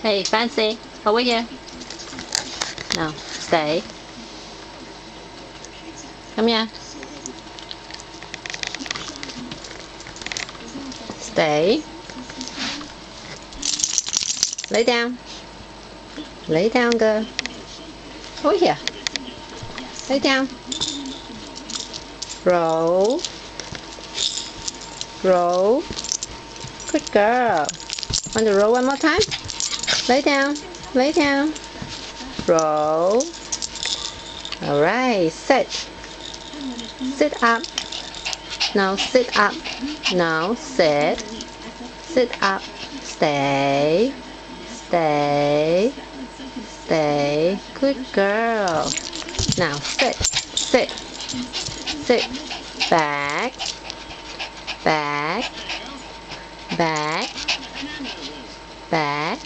Hey, Fancy, over here. No, stay. Come here. Stay. Lay down. Lay down, girl. Over here. Lay down. Roll. Roll. Good girl. Want to roll one more time? Lay down. Lay down. Roll. Alright, sit. Sit up. Now sit up. Now sit. Sit up. Stay. Stay. Stay. Good girl. Now sit. Sit. Sit. Back. Back. Back. Back.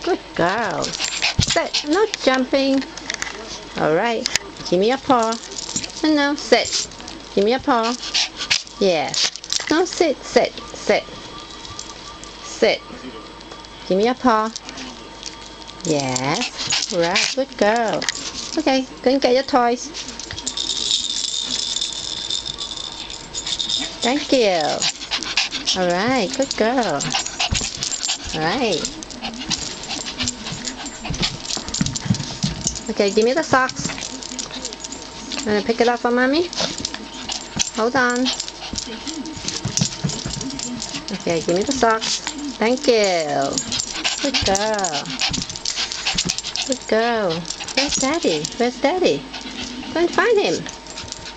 Good girl. Sit. Not jumping. Alright. Give me a paw. No, sit. Give me a paw. Yes. No, sit, sit, sit. Sit. Give me a paw. Yes. Right. Good girl. Okay. Go and get your toys. Thank you. Alright. Good girl. Alright. Okay. Give me the socks. Wanna pick it up for mommy? Hold on. Okay, give me the socks. Thank you. Good girl. Good girl. Where's daddy? Where's daddy? Go and find him.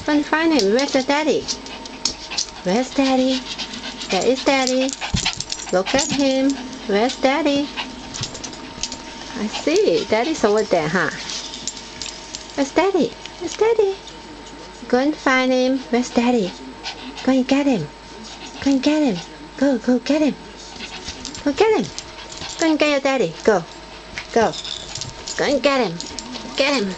Go and find him. Where's the daddy? Where's daddy? There is daddy. Look at him. Where's daddy? I see. Daddy's over there, huh? Where's daddy? Where's daddy? Go and find him. Where's daddy? Go and get him. Go and get him. Go get him. Go get him. Go and get your daddy. Go. Go. Go and get him. Get him.